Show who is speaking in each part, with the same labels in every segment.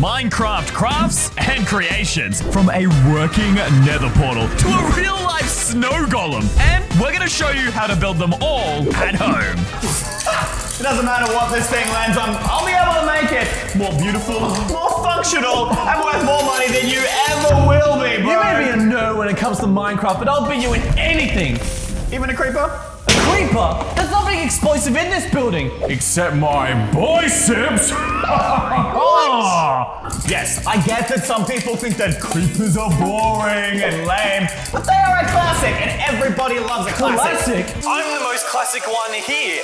Speaker 1: Minecraft crafts and creations. From a working nether portal to a real-life snow golem. And we're gonna show you how to build them all at home. It doesn't matter what this thing lands on, I'll be able to make it more beautiful, more functional, and worth more money than you ever will be, bro.
Speaker 2: You may be a nerd when it comes to Minecraft, but I'll beat you in anything.
Speaker 1: Even a creeper?
Speaker 2: A creeper? There's nothing explosive in this building.
Speaker 1: Except my biceps. Oh. Yes, I get that some people think that creepers are boring and lame, but they are a classic, and everybody loves a classic.
Speaker 2: I'm the most classic one here.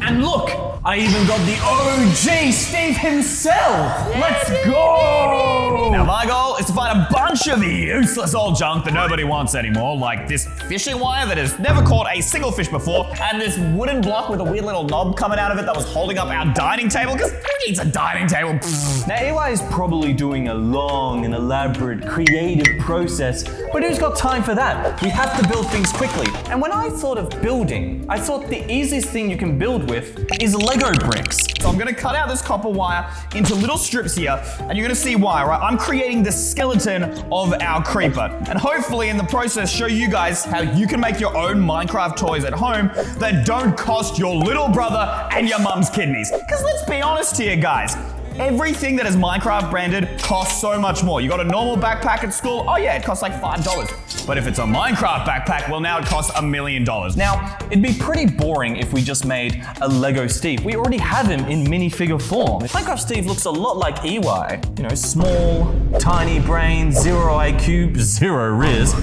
Speaker 2: And look, I even got the OG Steve himself. Let's go.
Speaker 1: Now my goal is to find a bunch of useless old junk that nobody wants anymore, like this fishing wire that has never caught a single fish before, and this wooden block with a weird little knob coming out of it that was holding up our dining table, because who needs a dining table?
Speaker 2: Now EY is probably doing a long and elaborate creative process, but who's got time for that? We have to build things quickly. And when I thought of building, I thought the easiest thing you can build with is Lego bricks.
Speaker 1: So I'm gonna cut out this copper wire into little strips here, and you're gonna see why, right? I'm creating the skeleton of our creeper, and hopefully in the process show you guys how you can make your own Minecraft toys at home that don't cost your little brother and your mum's kidneys. Because let's be honest here, guys. Everything that is Minecraft branded costs so much more. You got a normal backpack at school, oh yeah, it costs like $5. But if it's a Minecraft backpack, well now it costs $1 million.
Speaker 2: Now, it'd be pretty boring if we just made a Lego Steve. We already have him in minifigure form. Minecraft Steve looks a lot like EY. You know, small, tiny brain, 0 IQ, 0 Riz.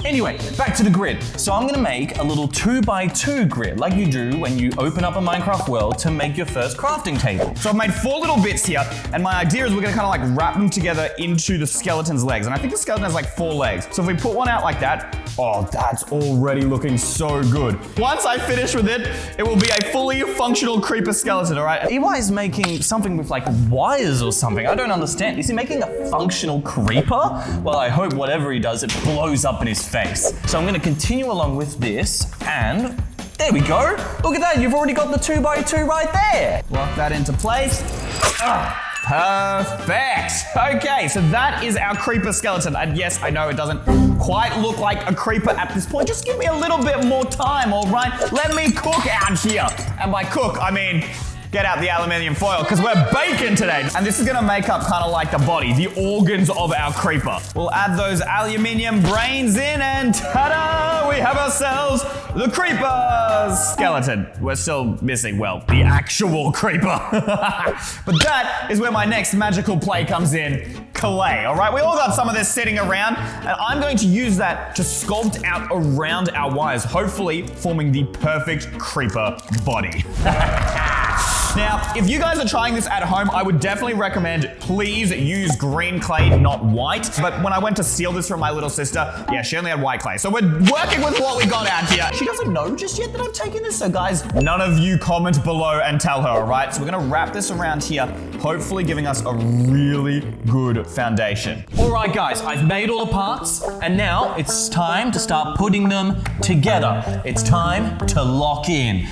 Speaker 2: Anyway, back to the grid. So I'm gonna make a little 2x2 grid, like you do when you open up a Minecraft world to make your first crafting table.
Speaker 1: So I've made 4 little bits here, and my idea is we're gonna kind of like wrap them together into the skeleton's legs. And I think the skeleton has like 4 legs. So if we put one out like that, oh, that's already looking so good. Once I finish with it, it will be a fully functional creeper skeleton, all right?
Speaker 2: EY is making something with like wires or something. I don't understand. Is he making a functional creeper? Well, I hope whatever he does, it blows up in his face. So I'm gonna continue along with this, and there we go. Look at that, you've already got the 2x2 right there.
Speaker 1: Lock that into place. Perfect. Okay, so that is our creeper skeleton. And yes, I know it doesn't quite look like a creeper at this point. Just give me a little bit more time, all right? Let me cook out here. And by cook, I mean get out the aluminium foil, because we're baking today. And this is gonna make up kind of like the body, the organs of our creeper. We'll add those aluminium brains in, and ta-da! We have ourselves the creeper skeleton. We're still missing, well, the actual creeper. But that is where my next magical play comes in. Clay, all right? We all got some of this sitting around, and I'm going to use that to sculpt out around our wires, hopefully forming the perfect creeper body. Now, if you guys are trying this at home, I would definitely recommend please use green clay, not white. But when I went to steal this from my little sister, yeah, she only had white clay. So we're working with what we got out here. She doesn't know just yet that I'm taking this. So guys, none of you comment below and tell her, all right? So we're gonna wrap this around here, hopefully giving us a really good foundation.
Speaker 2: All right, guys, I've made all the parts, and now it's time to start putting them together. It's time to lock in.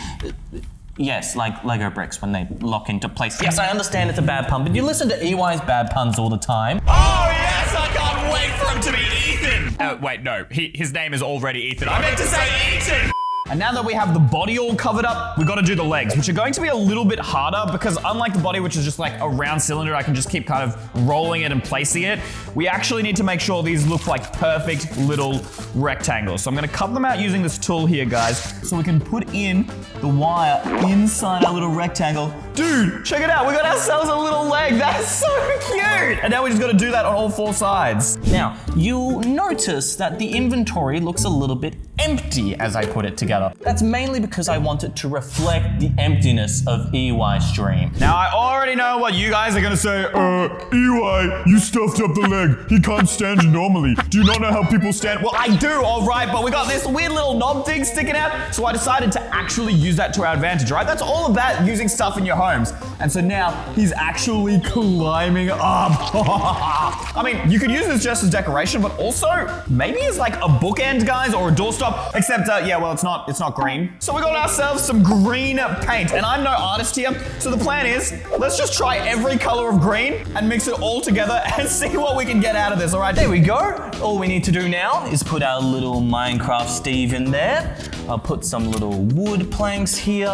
Speaker 2: Yes, like Lego bricks when they lock into place. Yes, I understand it's a bad pun, but you listen to EY's bad puns all the time.
Speaker 1: Oh yes, I can't wait for him to be Ethan. Oh wait, no, his name is already Ethan. I meant to say Ethan. And now that we have the body all covered up, we've got to do the legs, which are going to be a little bit harder because unlike the body, which is just like a round cylinder, I can just keep kind of rolling it and placing it. We actually need to make sure these look like perfect little rectangles. So I'm going to cut them out using this tool here, guys, so we can put in the wire inside our little rectangle. Dude, check it out. We got ourselves a little leg. That's so cute. And now we just got to do that on all 4 sides.
Speaker 2: Now, you'll notice that the inventory looks a little bit empty as I put it together. That's mainly because I want it to reflect the emptiness of Eystreem.
Speaker 1: Now, I already know what you guys are gonna say. EY, you stuffed up the leg. He can't stand normally. Do you not know how people stand? Well, I do, all right, but we got this weird little knob thing sticking out, so I decided to actually use that to our advantage, right? That's all about using stuff in your homes. And so now he's actually climbing up. I mean, you could use this just as decoration, but also maybe as like a bookend, guys, or a doorstop top. Except, yeah, well, it's not green. So we got ourselves some green paint. And I'm no artist here, so the plan is, let's just try every color of green and mix it all together and see what we can get out of this, all right?
Speaker 2: There we go. All we need to do now is put our little Minecraft Steve in there. I'll put some little wood planks here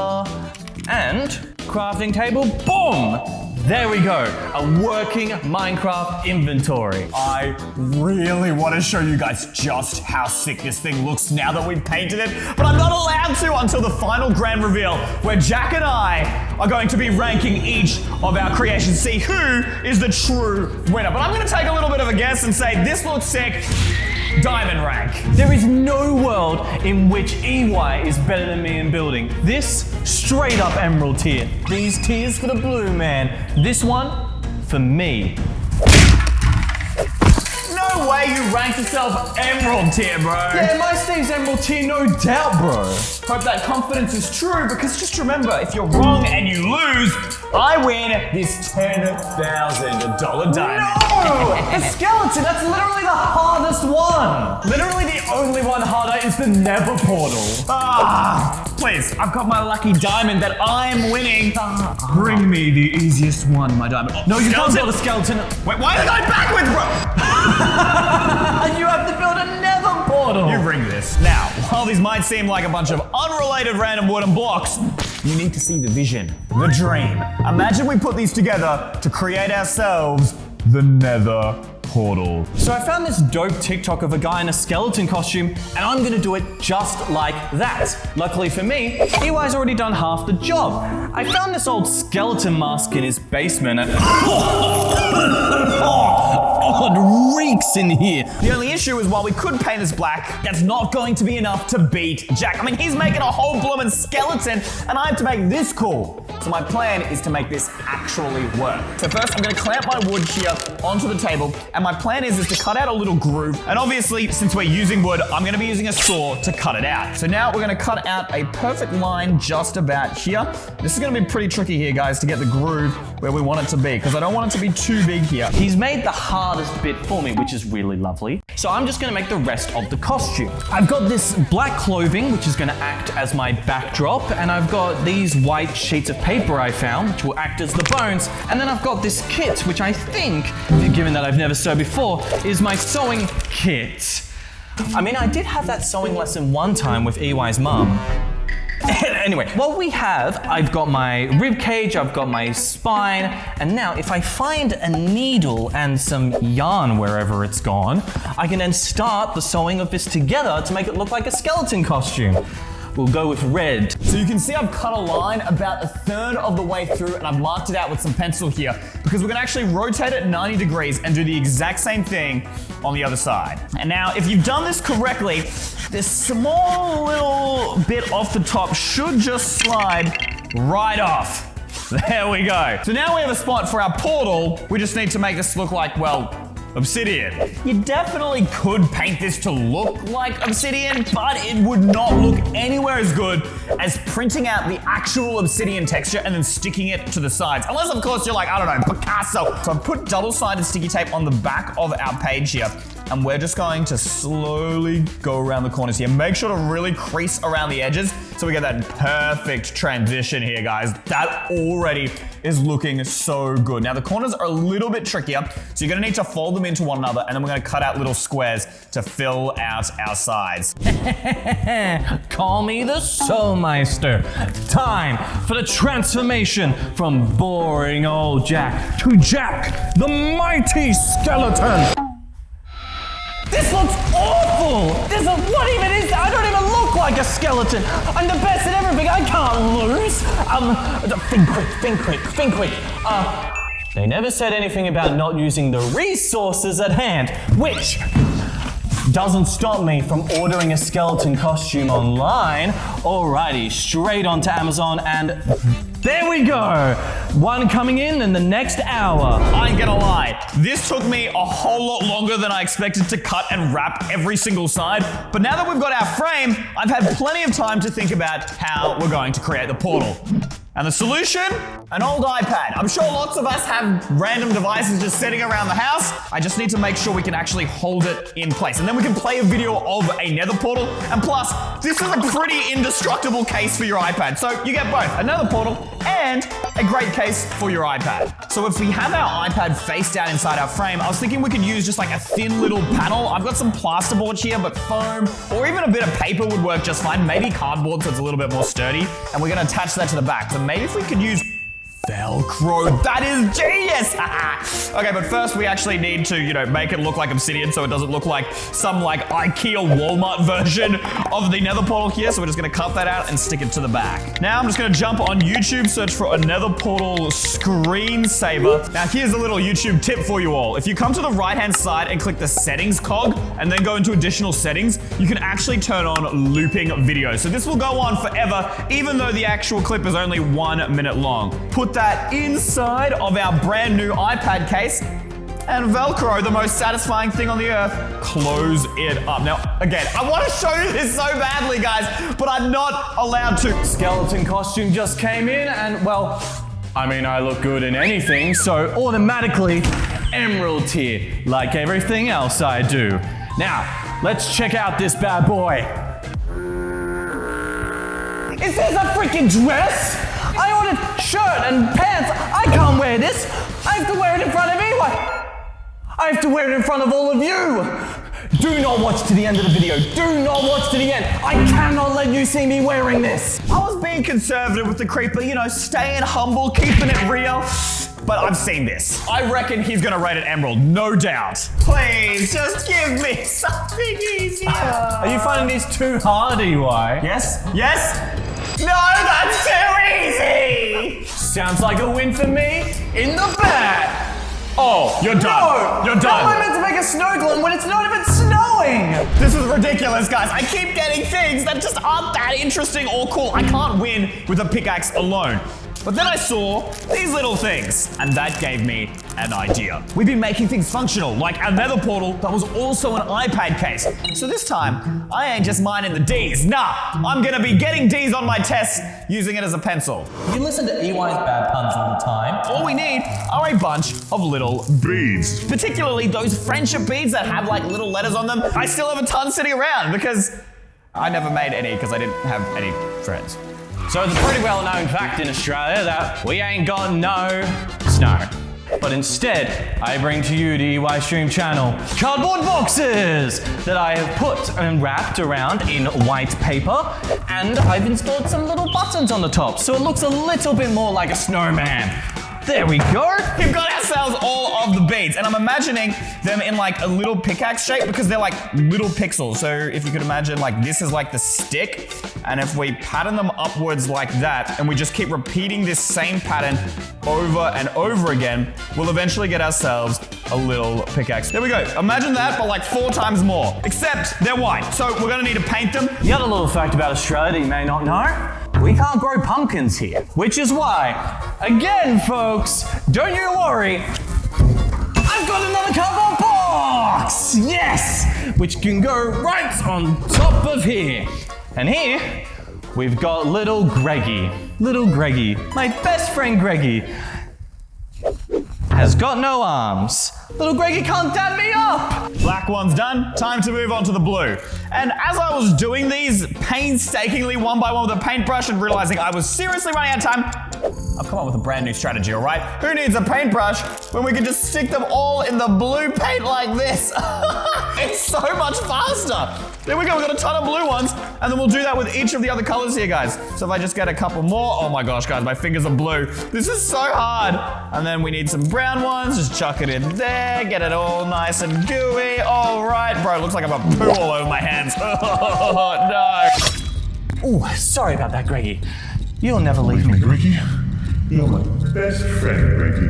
Speaker 2: and crafting table. Boom! There we go, a working Minecraft inventory.
Speaker 1: I really want to show you guys just how sick this thing looks now that we've painted it, but I'm not allowed to until the final grand reveal, where Jack and I are going to be ranking each of our creations, see who is the true winner. But I'm going to take a little bit of a guess and say this looks sick. Diamond rank.
Speaker 2: There is no world in which EY is better than me in building. This straight up emerald tier. These tiers for the blue man. This one for me.
Speaker 1: No way you ranked yourself emerald tier, bro.
Speaker 2: Yeah, my Steve's emerald tier, no doubt, bro.
Speaker 1: Hope that confidence is true, because just remember, if you're wrong and you lose, I win this $10,000 diamond.
Speaker 2: No! The skeleton, that's literally the hardest one. Literally the only one harder is the nether portal.
Speaker 1: Please, I've got my lucky diamond that I'm winning. Bring me the easiest one, my diamond. Oh,
Speaker 2: no, you can't build a skeleton.
Speaker 1: Wait, why are they going backwards, bro?
Speaker 2: You have to build a nether portal.
Speaker 1: You bring this. Now, while these might seem like a bunch of unrelated random wooden blocks, you need to see the vision, the dream. Imagine we put these together to create ourselves the nether portal.
Speaker 2: So I found this dope TikTok of a guy in a skeleton costume, and I'm gonna do it just like that. Luckily for me, EY's already done half the job. I found this old skeleton mask in his basement and it reeks in here.
Speaker 1: The only issue is while we could paint this black, that's not going to be enough to beat Jack. I mean, he's making a whole bloomin' skeleton, and I have to make this cool. So my plan is to make this actually work. So first, I'm gonna clamp my wood here onto the table, and my plan is to cut out a little groove. And obviously, since we're using wood, I'm gonna be using a saw to cut it out. So now we're gonna cut out a perfect line just about here. This is gonna be pretty tricky here, guys, to get the groove where we want it to be, because I don't want it to be too big here.
Speaker 2: He's made the hardest bit for me, which is really lovely. So I'm just gonna make the rest of the costume. I've got this black clothing, which is gonna act as my backdrop, and I've got these white sheets of paper I found, which will act as the bones, and then I've got this kit, which I think, given that I've never sewed before, is my sewing kit. I mean, I did have that sewing lesson one time with EY's mum. Anyway, what we have, I've got my rib cage, I've got my spine, and now if I find a needle and some yarn wherever it's gone, I can then start the sewing of this together to make it look like a skeleton costume. We'll go with red.
Speaker 1: So you can see I've cut a line about a third of the way through, and I've marked it out with some pencil here, because we're gonna actually rotate it 90 degrees and do the exact same thing on the other side. And now, if you've done this correctly, this small little bit off the top should just slide right off. There we go. So now we have a spot for our portal. We just need to make this look like, well, obsidian. You definitely could paint this to look like obsidian, but it would not look anywhere as good as printing out the actual obsidian texture and then sticking it to the sides. Unless, of course, you're like, I don't know, Picasso. So I've put double-sided sticky tape on the back of our page here, and we're just going to slowly go around the corners here. Make sure to really crease around the edges so we get that perfect transition here, guys. That already is looking so good. Now, the corners are a little bit trickier, so you're gonna need to fold them into one another, and then we're gonna cut out little squares to fill out our sides.
Speaker 2: Call me the Soulmeister. Time for the transformation from boring old Jack to Jack, the mighty skeleton. This looks awful! What even is that? I don't even look like a skeleton! I'm the best at everything, I can't lose! Think quick. They never said anything about not using the resources at hand, which doesn't stop me from ordering a skeleton costume online. Alrighty, straight onto Amazon, and there we go! One coming in the next hour.
Speaker 1: I ain't gonna lie, this took me a whole lot longer than I expected to cut and wrap every single side, but now that we've got our frame, I've had plenty of time to think about how we're going to create the portal. And the solution? An old iPad. I'm sure lots of us have random devices just sitting around the house. I just need to make sure we can actually hold it in place. And then we can play a video of a nether portal. And plus, this is a pretty indestructible case for your iPad. So you get both, a nether portal and a great case for your iPad. So if we have our iPad face down inside our frame, I was thinking we could use just like a thin little panel. I've got some plasterboard here, but foam or even a bit of paper would work just fine. Maybe cardboard so it's a little bit more sturdy. And we're gonna attach that to the back. So maybe if we could use Velcro, that is genius! Okay, but first we actually need to, make it look like obsidian so it doesn't look like some like IKEA Walmart version of the nether portal here. So we're just gonna cut that out and stick it to the back. Now I'm just gonna jump on YouTube, search for a nether portal screensaver. Now here's a little YouTube tip for you all. If you come to the right-hand side and click the settings cog and then go into additional settings, you can actually turn on looping video. So this will go on forever, even though the actual clip is only 1 minute long. Put that inside of our brand new iPad case and Velcro, the most satisfying thing on the earth, close it up. Now, again, I want to show you this so badly, guys, but I'm not allowed to.
Speaker 2: Skeleton costume just came in and, well, I mean, I look good in anything, so automatically emerald tier, like everything else I do. Now, let's check out this bad boy. Is this a freaking dress? I ordered shirt and pants. I can't wear this. I have to wear it in front of anyone. I have to wear it in front of all of you. Do not watch to the end of the video. Do not watch to the end. I cannot let you see me wearing this.
Speaker 1: I was being conservative with the creeper, staying humble, keeping it real. But I've seen this. I reckon he's gonna rate it emerald, no doubt. Please, just give me something easier.
Speaker 2: Are you finding these too hard, EY?
Speaker 1: Yes? Yes? No, that's too easy!
Speaker 2: Sounds like a win for me in the bag.
Speaker 1: Oh, you're done.
Speaker 2: No!
Speaker 1: You're done.
Speaker 2: How am I meant to make a snow globe when it's not even snowing?
Speaker 1: This is ridiculous, guys. I keep getting things that just aren't that interesting or cool. I can't win with a pickaxe alone. But then I saw these little things, and that gave me an idea. We've been making things functional, like a nether portal that was also an iPad case. So this time, I ain't just mining the D's. Nah, I'm gonna be getting D's on my tests using it as a pencil.
Speaker 2: You listen to EY's bad puns all the time.
Speaker 1: All we need are a bunch of little beads. Particularly those friendship beads that have like little letters on them. I still have a ton sitting around because I never made any because I didn't have any friends.
Speaker 2: So it's a pretty well-known fact in Australia that we ain't got no snow. But instead, I bring to you the Eystreem channel cardboard boxes that I have put and wrapped around in white paper, and I've installed some little buttons on the top so it looks a little bit more like a snowman. There we go.
Speaker 1: We've got ourselves all of the beads, and I'm imagining them in like a little pickaxe shape because they're like little pixels. So if you could imagine like this is like the stick, and if we pattern them upwards like that, and we just keep repeating this same pattern over and over again, we'll eventually get ourselves a little pickaxe. There we go. Imagine that, but like 4 times more. Except they're white, so we're gonna need to paint them.
Speaker 2: The other little fact about Australia that you may not know, we can't grow pumpkins here, which is why, again, folks, don't you worry, I've got another cardboard box! Yes! Which can go right on top of here. And here, we've got little Greggy. Little Greggy, my best friend Greggy, has got no arms. Little Greggy can't dab me up.
Speaker 1: Black one's done. Time to move on to the blue. And as I was doing these painstakingly one by one with a paintbrush and realizing I was seriously running out of time, I've come up with a brand new strategy, all right? Who needs a paintbrush when we can just stick them all in the blue paint like this? It's so much faster. There we go, we've got a ton of blue ones, and then we'll do that with each of the other colors here, guys. So if I just get a couple more, oh my gosh, guys, my fingers are blue. This is so hard. And then we need some brown ones, just chuck it in there, get it all nice and gooey. All right, bro, it looks like I've got poo all over my hands. Oh, no.
Speaker 2: Ooh, sorry about that, Greggy. You'll never leave me.
Speaker 3: Greggy. You're my best friend, Greggy.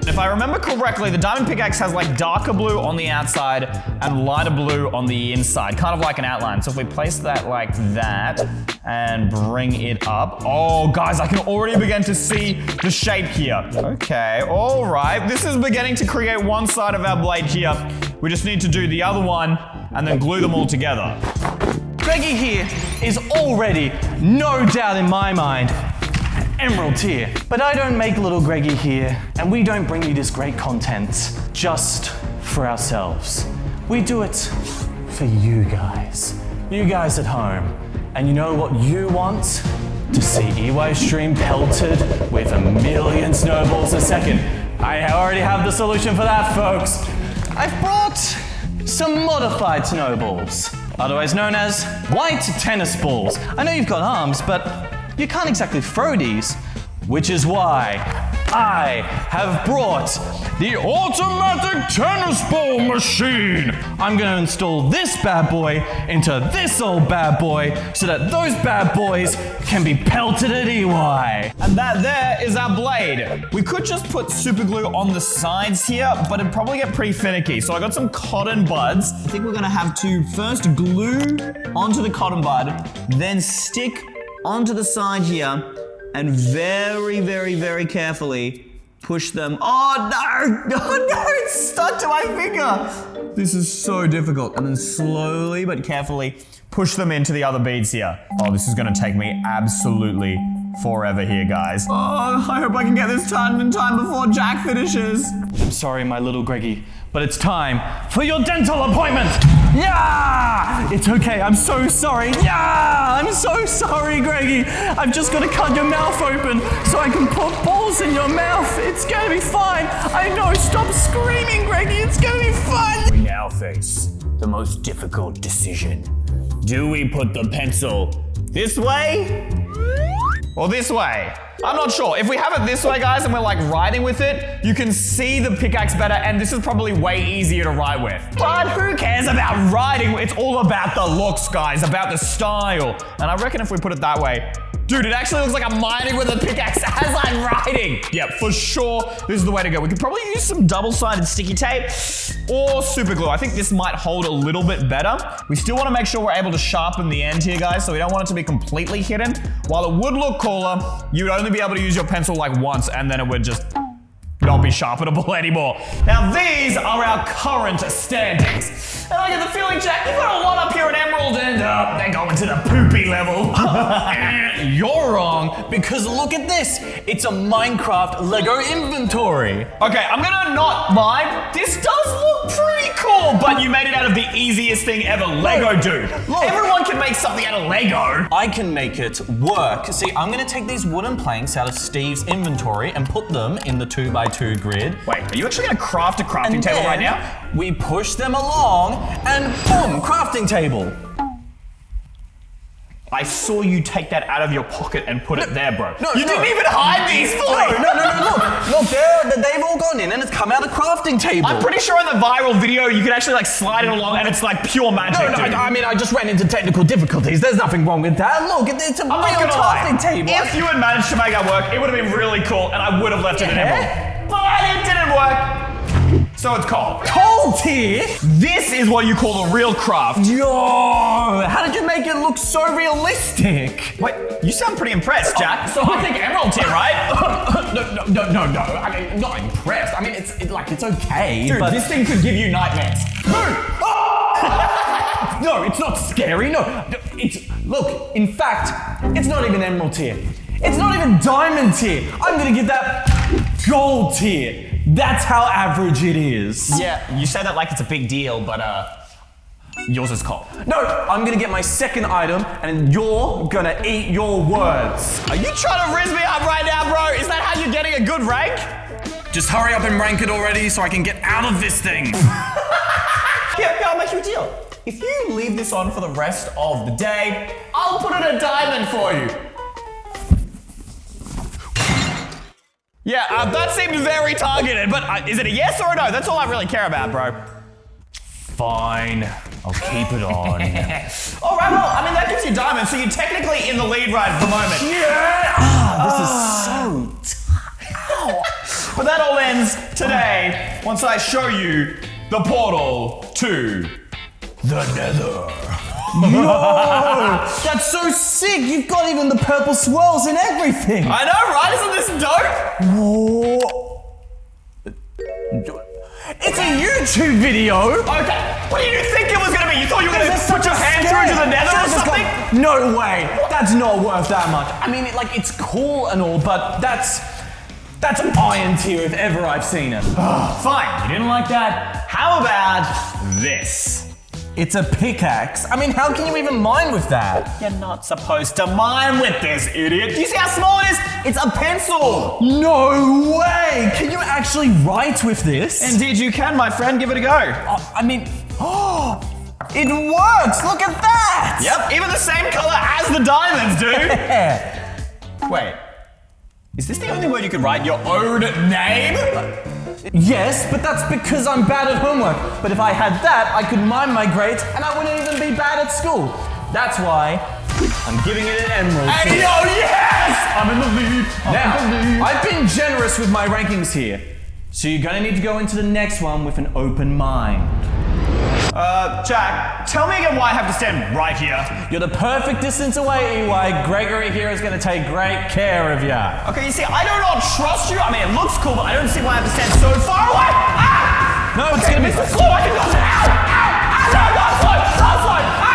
Speaker 1: If I remember correctly, the diamond pickaxe has like darker blue on the outside and lighter blue on the inside, kind of like an outline. So if we place that like that and bring it up. Oh, guys, I can already begin to see the shape here. Okay, all right. This is beginning to create one side of our blade here. We just need to do the other one and then glue them all together.
Speaker 2: Greggy here is already, no doubt in my mind, Emerald tier. But I don't make little Greggy here, and we don't bring you this great content just for ourselves. We do it for you guys at home. And you know what you want? To see Eystreem pelted with 1,000,000 snowballs a second. I already have the solution for that, folks. I've brought some modified snowballs, otherwise known as white tennis balls. I know you've got arms, but you can't exactly throw these, which is why I have brought the automatic tennis ball machine. I'm gonna install this bad boy into this old bad boy so that those bad boys can be pelted at EY.
Speaker 1: And that there is our blade. We could just put super glue on the sides here, but it'd probably get pretty finicky. So I got some cotton buds. I think we're gonna have to first glue onto the cotton bud, then stick onto the side here, and very, very, very carefully push them. Oh no! Oh no! It's stuck to my finger! This is so difficult. And then slowly but carefully push them into the other beads here. Oh, this is gonna take me absolutely forever here, guys. Oh, I hope I can get this done in time before Jack finishes.
Speaker 2: I'm sorry, my little Greggy, but it's time for your dental appointment! Yeah! It's okay, I'm so sorry. Yeah! I'm so sorry, Greggy. I've just got to cut your mouth open so I can put balls in your mouth. It's gonna be fine. I know, stop screaming, Greggy. It's gonna be fine.
Speaker 1: We now face the most difficult decision. Do we put the pencil this way or this way? I'm not sure. If we have it this way, guys, and we're like writing with it, you can see the pickaxe better, and this is probably way easier to write with. But who cares about writing? It's all about the looks, guys, about the style. And I reckon if we put it that way, dude, it actually looks like I'm mining with a pickaxe as I'm writing. Yeah, for sure, this is the way to go. We could probably use some double-sided sticky tape or super glue. I think this might hold a little bit better. We still want to make sure we're able to sharpen the end here, guys, so we don't want it to be completely hidden. While it would look cooler, you would only be able to use your pencil like once, and then it would just not be sharpenable anymore. Now, these are our current standings. And I get the feeling, Jack, you've got a lot up here at Emerald, and they're going to the poopy level.
Speaker 2: You're wrong, because look at this. It's a Minecraft Lego inventory.
Speaker 1: Okay, I'm gonna not lie. This does look pretty cool, but you made it out of the easiest thing ever, Lego, dude.
Speaker 2: Look.
Speaker 1: Everyone can make something out of Lego.
Speaker 2: I can make it work. See, I'm gonna take these wooden planks out of Steve's inventory and put them in the 2x2 grid.
Speaker 1: Wait, are you actually gonna craft a crafting table right now?
Speaker 2: We push them along and boom, crafting table.
Speaker 1: I saw you take that out of your pocket and put it there, bro.
Speaker 2: No,
Speaker 1: you didn't even hide these fully.
Speaker 2: No, look, they've all gone in and it's come out a crafting table.
Speaker 1: I'm pretty sure in the viral video you can actually like slide it along and it's like pure magic, dude.
Speaker 2: I mean, I just ran into technical difficulties. There's nothing wrong with that. Look, it's a real crafting table.
Speaker 1: If you had managed to make that work, it would have been really cool and I would have left it in Emerald. But it didn't work. So it's cold.
Speaker 2: Cold tier?
Speaker 1: This is what you call the real craft.
Speaker 2: Yo, how did you make it look so realistic?
Speaker 1: Wait, you sound pretty impressed, Jack. So I think Emerald tier, right?
Speaker 2: No. I mean, not impressed. I mean, it's okay.
Speaker 1: Dude,
Speaker 2: but
Speaker 1: this thing could give you nightmares.
Speaker 2: No, it's not scary. No, look, in fact, it's not even Emerald tier. It's not even Diamond tier. I'm gonna give that Gold tier. That's how average it is.
Speaker 1: Yeah, you say that like it's a big deal, but yours is cold.
Speaker 2: No, I'm gonna get my second item and you're gonna eat your words.
Speaker 1: Are you trying to rizz me up right now, bro? Is that how you're getting a good rank?
Speaker 2: Just hurry up and rank it already so I can get out of this thing.
Speaker 1: Yeah, I'll make you a deal. If you leave this on for the rest of the day, I'll put in a diamond for you. Yeah, that seemed very targeted, but is it a yes or a no? That's all I really care about, bro.
Speaker 2: Fine, I'll keep it on.
Speaker 1: All right, well, I mean, that gives you diamonds, so you're technically in the lead right at the moment.
Speaker 2: Yeah! This is so tight.
Speaker 1: But that all ends today once I show you the portal to the Nether.
Speaker 2: No! That's so sick! You've got even the purple swirls and everything!
Speaker 1: I know, right? Isn't this dope?
Speaker 2: Whoa. It's a YouTube video!
Speaker 1: Okay, what do you think it was gonna be? You thought you were gonna put your hand through into the nether or something?
Speaker 2: No way. That's not worth that much. I mean, it's cool and all, but that's iron tier if ever I've seen it.
Speaker 1: Fine, you didn't like that. How about this?
Speaker 2: It's a pickaxe. I mean, how can you even mine with that?
Speaker 1: You're not supposed to mine with this, idiot. Do you see how small it is? It's a pencil.
Speaker 2: No way! Can you actually write with this?
Speaker 1: Indeed you can, my friend. Give it a go.
Speaker 2: I mean, it works! Look at that!
Speaker 1: Yep, even the same color as the diamonds, dude. Wait, is this the only word you could write? Your own name?
Speaker 2: Yes, but that's because I'm bad at homework. But if I had that, I could mine my grades and I wouldn't even be bad at school. That's why I'm giving it an emerald.
Speaker 1: Hey, yo, yes! I'm in the lead.
Speaker 2: Now, I've been generous with my rankings here. So you're gonna need to go into the next one with an open mind.
Speaker 1: Jack, tell me again why I have to stand right here.
Speaker 2: You're the perfect distance away, EY. Gregory here is gonna take great care of ya.
Speaker 1: Okay, you see, I do not trust you. I mean, it looks cool, but I don't see why I have to stand so far away. Ah!
Speaker 2: No, it's
Speaker 1: Okay,
Speaker 2: gonna be
Speaker 1: Mr. Slow, I can go. Ow! Ow! Ow! No, not slow! Not slow!